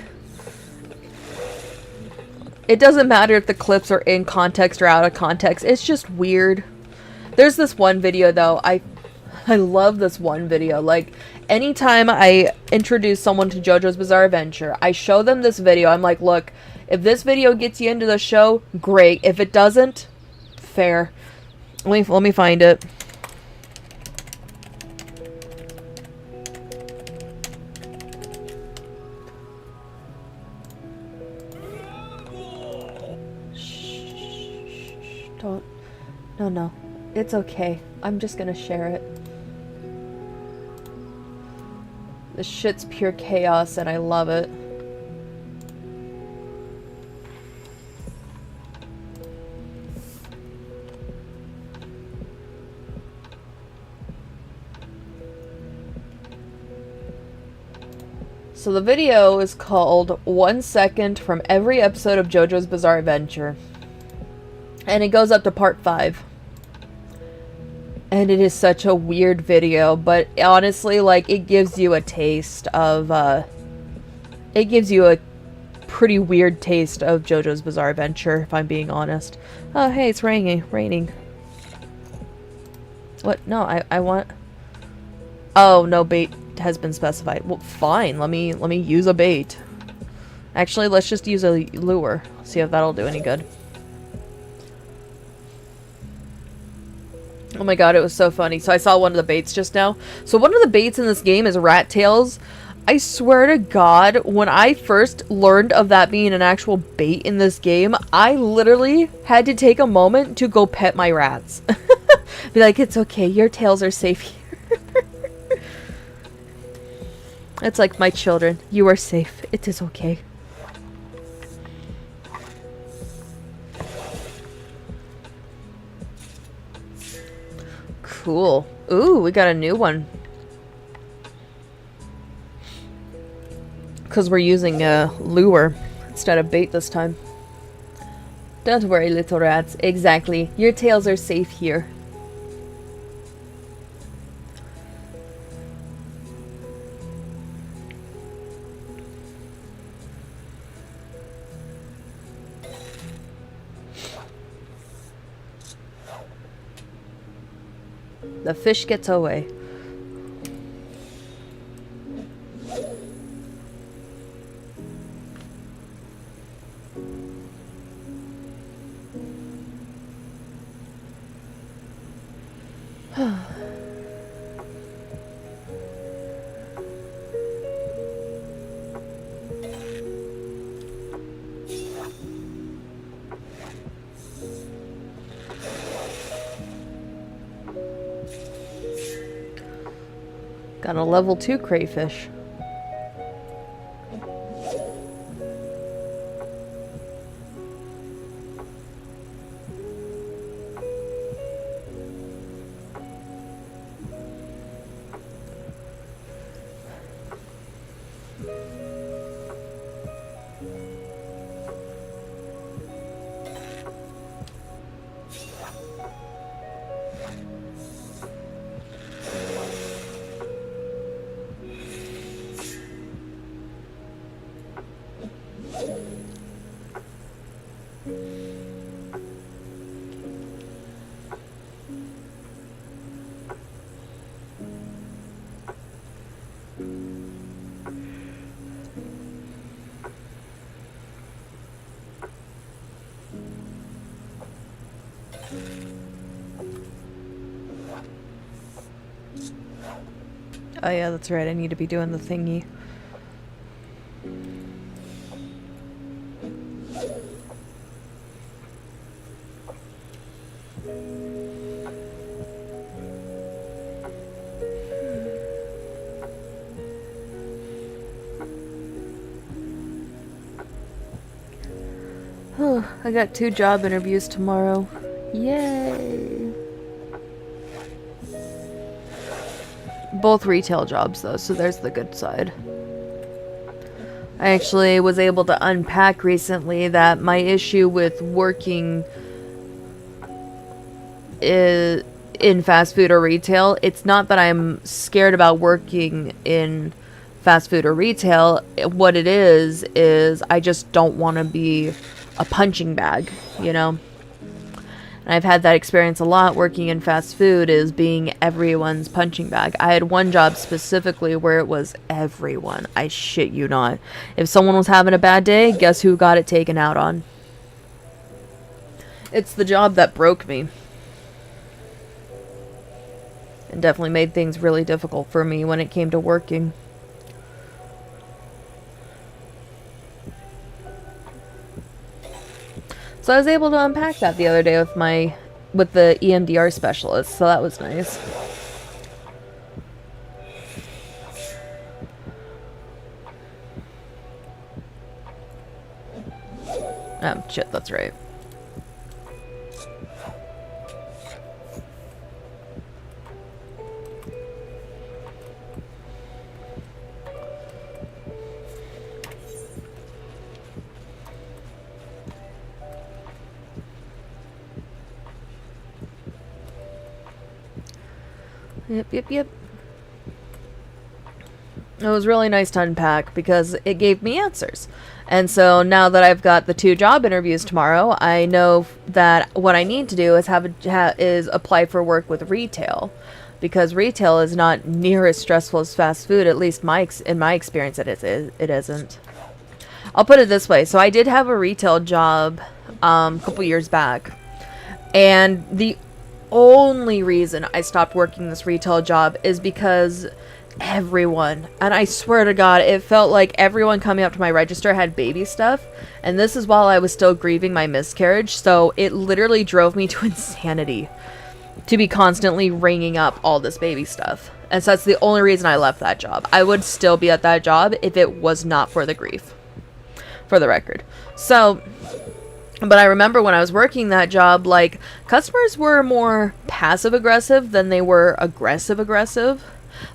It doesn't matter if the clips are in context or out of context. It's just weird. There's this one video, though. I love this one video. Like, anytime I introduce someone to JoJo's Bizarre Adventure, I show them this video. I'm like, look, if this video gets you into the show, great. If it doesn't, fair. Let me find it. No, it's okay. I'm just gonna share it. This shit's pure chaos and I love it. So the video is called 1 second from every episode of JoJo's Bizarre Adventure. And it goes up to part 5. And it is such a weird video, but honestly, like, it gives you a taste of, it gives you a pretty weird taste of JoJo's Bizarre Adventure, if I'm being honest. Oh, hey, it's raining. What? No, I want... Oh, no bait has been specified. Well, fine, let me use a bait. Actually, let's just use a lure. See if that'll do any good. Oh my god, it was so funny. So I saw one of the baits just now. So one of the baits in this game is rat tails. I swear to god, when I first learned of that being an actual bait in this game, I literally had to take a moment to go pet my rats. Be like, it's okay, your tails are safe here. It's like, my children, you are safe. It is okay. Cool. Ooh, we got a new one. Because we're using a lure instead of bait this time. Don't worry, little rats. Exactly. Your tails are safe here. The fish gets away. Got a level 2 crayfish. Oh yeah, that's right, I need to be doing the thingy. Oh, I got 2 job interviews tomorrow. Yay! Both retail jobs though, so there's the good side. I actually was able to unpack recently that my issue with working in fast food or retail, it's not that I'm scared about working in fast food or retail. What it is I just don't want to be a punching bag, you know? And I've had that experience a lot working in fast food, is being everyone's punching bag. I had one job specifically where it was everyone. I shit you not. If someone was having a bad day, guess who got it taken out on? It's the job that broke me. It definitely made things really difficult for me when it came to working. So I was able to unpack that the other day with the EMDR specialist, so that was nice. Oh, shit, that's right. Yep. It was really nice to unpack because it gave me answers. And so now that I've got the 2 job interviews tomorrow, I know that what I need to do is is apply for work with retail, because retail is not near as stressful as fast food. At least in my experience, it isn't. I'll put it this way: so I did have a retail job a couple years back, and the only reason I stopped working this retail job is because everyone, and I swear to God, it felt like everyone coming up to my register had baby stuff, and this is while I was still grieving my miscarriage, so it literally drove me to insanity to be constantly ringing up all this baby stuff. And so that's the only reason I left that job. I would still be at that job if it was not for the grief, for the record. So, but I remember when I was working that job, like, customers were more passive-aggressive than they were aggressive-aggressive.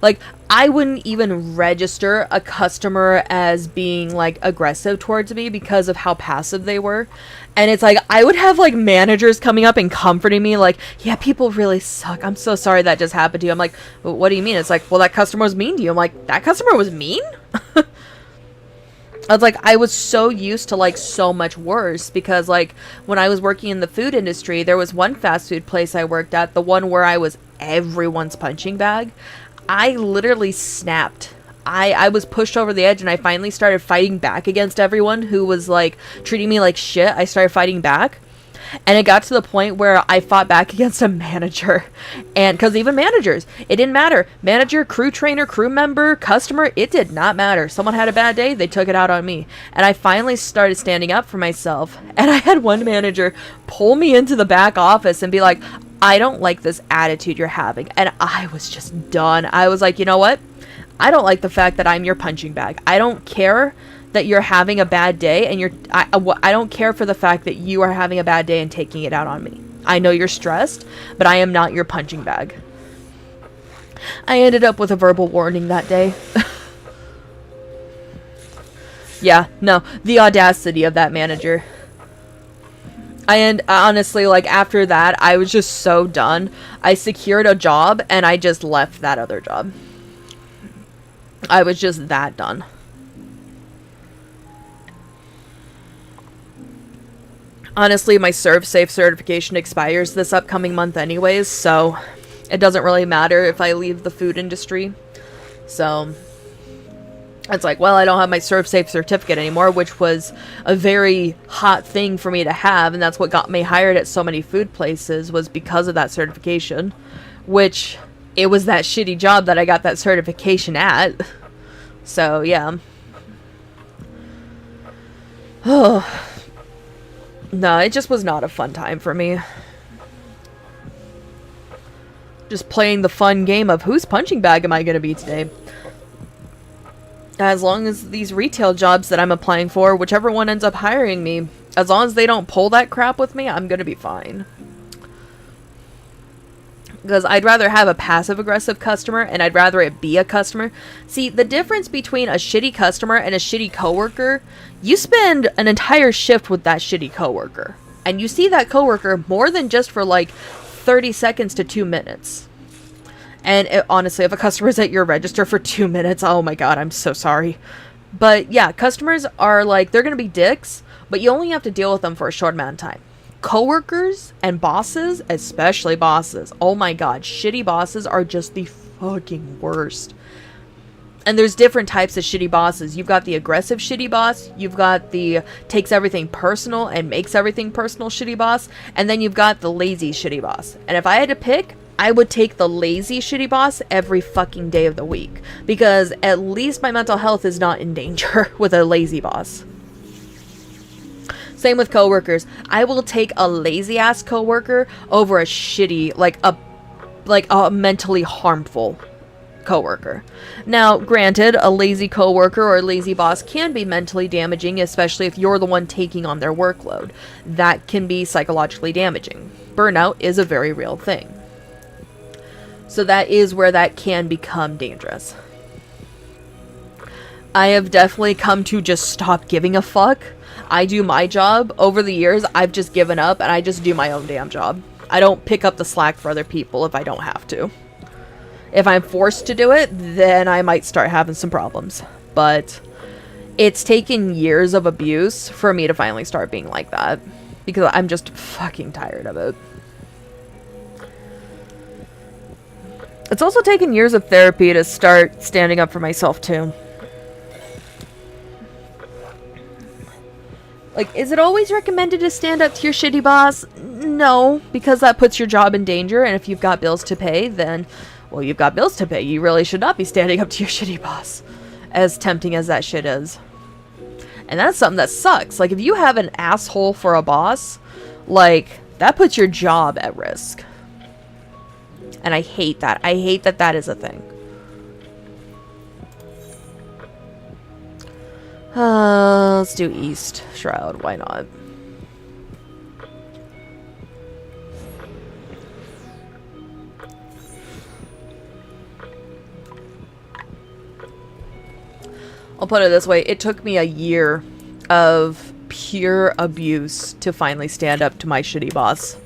Like, I wouldn't even register a customer as being, like, aggressive towards me because of how passive they were. And it's like, I would have, like, managers coming up and comforting me, like, yeah, people really suck. I'm so sorry that just happened to you. I'm like, well, what do you mean? It's like, well, that customer was mean to you. I'm like, that customer was mean? I was like, I was so used to, like, so much worse, because, like, when I was working in the food industry, there was one fast food place I worked at, the one where I was everyone's punching bag. I literally snapped. I was pushed over the edge, and I finally started fighting back against everyone who was, like, treating me like shit. I started fighting back. And it got to the point where I fought back against a manager. And because even managers, it didn't matter. Manager, crew trainer, crew member, customer, it did not matter. Someone had a bad day, they took it out on me. And I finally started standing up for myself. And I had one manager pull me into the back office and be like, I don't like this attitude you're having. And I was just done. I was like, you know what? I don't like the fact that I'm your punching bag. I don't care that you're having a bad day, and I don't care for the fact that you are having a bad day and taking it out on me. I know you're stressed, but I am not your punching bag. I ended up with a verbal warning that day. Yeah, no, the audacity of that manager. And honestly, like, after that, I was just so done. I secured a job, and I just left that other job. I was just that done. Honestly, my ServSafe certification expires this upcoming month anyways, so it doesn't really matter if I leave the food industry. So it's like, well, I don't have my ServSafe certificate anymore, which was a very hot thing for me to have, and that's what got me hired at so many food places, was because of that certification, which it was that shitty job that I got that certification at. So, yeah. Oh. No, it just was not a fun time for me. Just playing the fun game of whose punching bag am I going to be today? As long as these retail jobs that I'm applying for, whichever one ends up hiring me, as long as they don't pull that crap with me, I'm going to be fine. Because I'd rather have a passive-aggressive customer, and I'd rather it be a customer. See, the difference between a shitty customer and a shitty coworker, you spend an entire shift with that shitty coworker. And you see that coworker more than just for like 30 seconds to 2 minutes. And honestly, if a customer's at your register for 2 minutes, oh my god, I'm so sorry. But yeah, customers are like, they're going to be dicks, but you only have to deal with them for a short amount of time. Coworkers and bosses, especially bosses, oh my god, shitty bosses are just the fucking worst. And there's different types of shitty bosses. You've got the aggressive shitty boss, you've got the takes everything personal and makes everything personal shitty boss, and then you've got the lazy shitty boss. And if I had to pick, I would take the lazy shitty boss every fucking day of the week, because at least my mental health is not in danger with a lazy boss. Same with coworkers. I will take a lazy ass coworker over a shitty, like a mentally harmful coworker. Now, granted, a lazy coworker or a lazy boss can be mentally damaging, especially if you're the one taking on their workload. That can be psychologically damaging. Burnout is a very real thing. So that is where that can become dangerous. I have definitely come to just stop giving a fuck. I do my job. Over the years, I've just given up and I just do my own damn job. I don't pick up the slack for other people if I don't have to. If I'm forced to do it, then I might start having some problems. But it's taken years of abuse for me to finally start being like that. Because I'm just fucking tired of it. It's also taken years of therapy to start standing up for myself too. Like, is it always recommended to stand up to your shitty boss? No, because that puts your job in danger, and if you've got bills to pay, then, well, you've got bills to pay. You really should not be standing up to your shitty boss, as tempting as that shit is. And that's something that sucks. Like, if you have an asshole for a boss, like, that puts your job at risk. And I hate that. I hate that that is a thing. Let's do East Shroud. Why not? I'll put it this way. It took me a year of pure abuse to finally stand up to my shitty boss.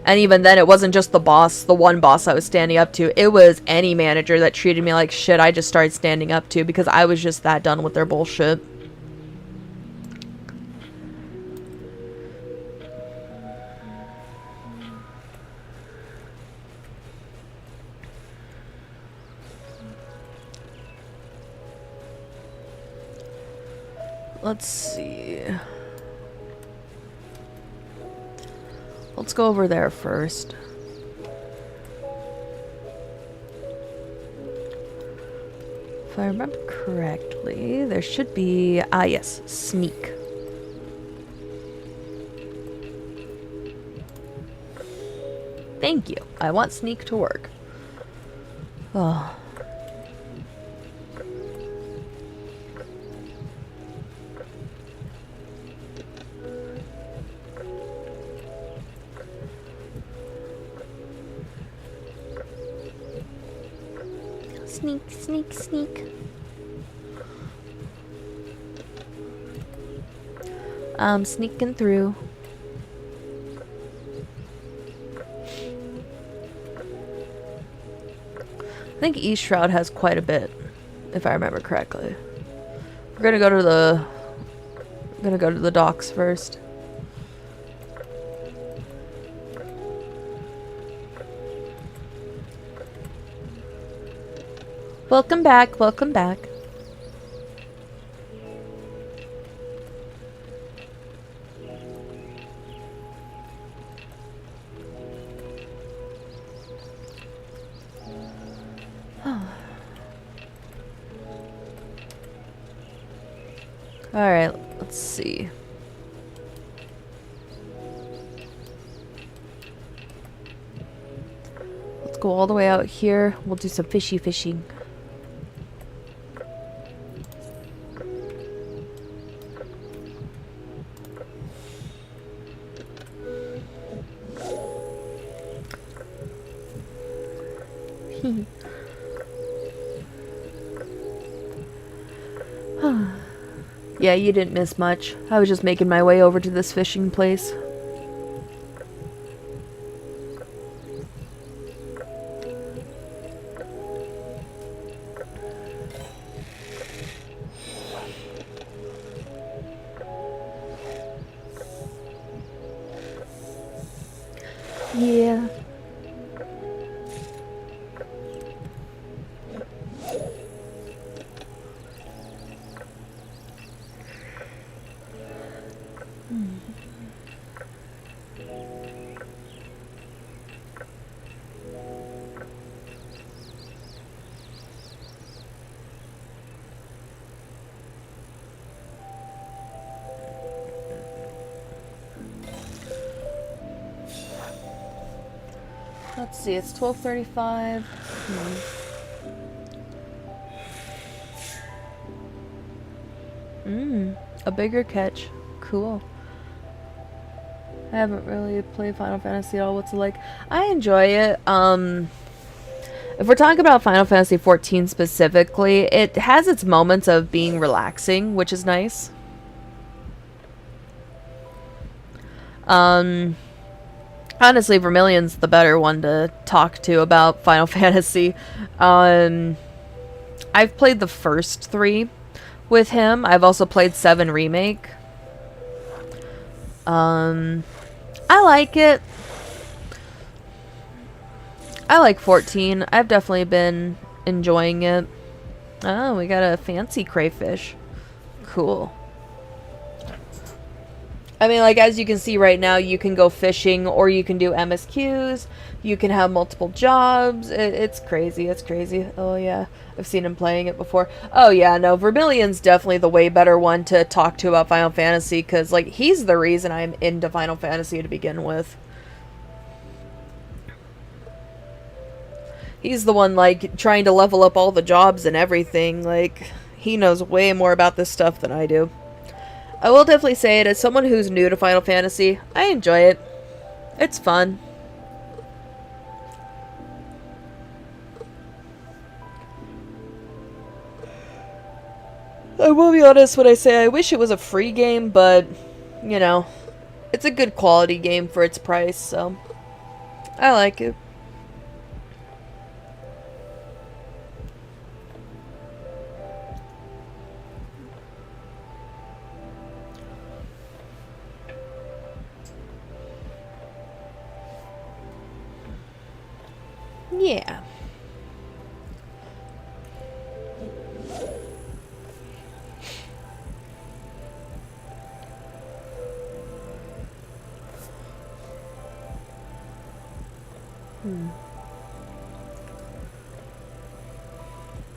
And even then, it wasn't just the boss, the one boss I was standing up to. It was any manager that treated me like shit I just started standing up to because I was just that done with their bullshit. Let's see. let's go over there first. If I remember correctly, there should be, yes, sneak. Thank you. I want sneak to work. Oh. Sneak, sneak, sneak. I'm sneaking through. I think East Shroud has quite a bit, if I remember correctly. We're gonna go to the docks first. Welcome back, welcome back. Alright, let's see. Let's go all the way out here. We'll do some fishing. Yeah, you didn't miss much. I was just making my way over to this fishing place. Yeah. Let's see, it's 12:35. A bigger catch. Cool. I haven't really played Final Fantasy at all. What's it like? I enjoy it. If we're talking about Final Fantasy 14 specifically, it has its moments of being relaxing, which is nice. Honestly, Vermillion's the better one to talk to about Final Fantasy. I've played the first 3 with him. I've also played 7 Remake. I like it. I like 14. I've definitely been enjoying it. Oh, we got a fancy crayfish. Cool. I mean, like, as you can see right now, you can go fishing or you can do MSQs. You can have multiple jobs. It's crazy. It's crazy. Oh, yeah. I've seen him playing it before. Oh, yeah. No, Vermillion's definitely the way better one to talk to about Final Fantasy because, like, he's the reason I'm into Final Fantasy to begin with. He's the one, like, trying to level up all the jobs and everything. Like, he knows way more about this stuff than I do. I will definitely say it as someone who's new to Final Fantasy. I enjoy it. It's fun. I will be honest when I say I wish it was a free game, but, you know, it's a good quality game for its price, so I like it. Yeah.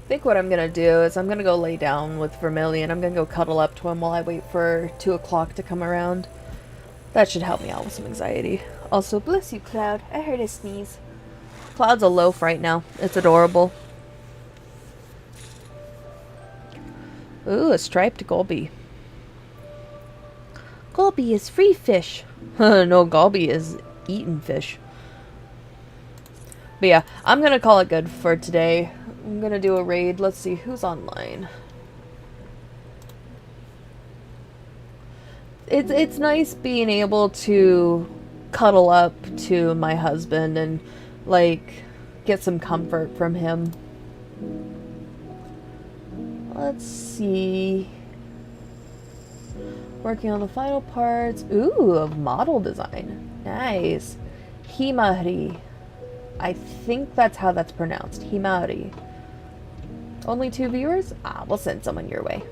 I think what I'm gonna do is I'm gonna go lay down with Vermillion. I'm gonna go cuddle up to him while I wait for 2 o'clock to come around. That should help me out with some anxiety. Also, bless you, Cloud. I heard a sneeze. Cloud's a loaf right now. It's adorable. Ooh, a striped Golby. Golby is free fish. No, Golby is eaten fish. But yeah, I'm gonna call it good for today. I'm gonna do a raid. Let's see who's online. It's nice being able to cuddle up to my husband and like get some comfort from him. Let's see. Working on the final parts. Ooh, of model design. Nice. Himari. I think that's how that's pronounced. Himari. Only 2 viewers? Ah, we'll send someone your way.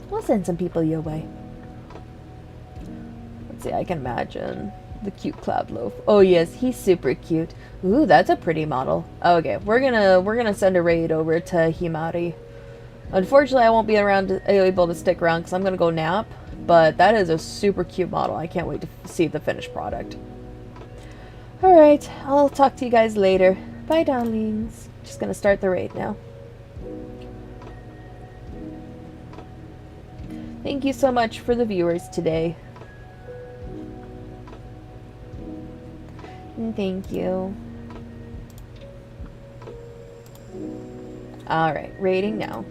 We'll send some people your way. Let's see, I can imagine the cute Cloud Loaf. Oh yes, he's super cute. Ooh, that's a pretty model. Okay, we're gonna send a raid over to Himari. Unfortunately, I won't be able to stick around because I'm gonna go nap. But that is a super cute model. I can't wait to see the finished product. Alright, I'll talk to you guys later. Bye, darlings. Just gonna start the raid now. Thank you so much for the viewers today. Thank you. Alright, raiding now.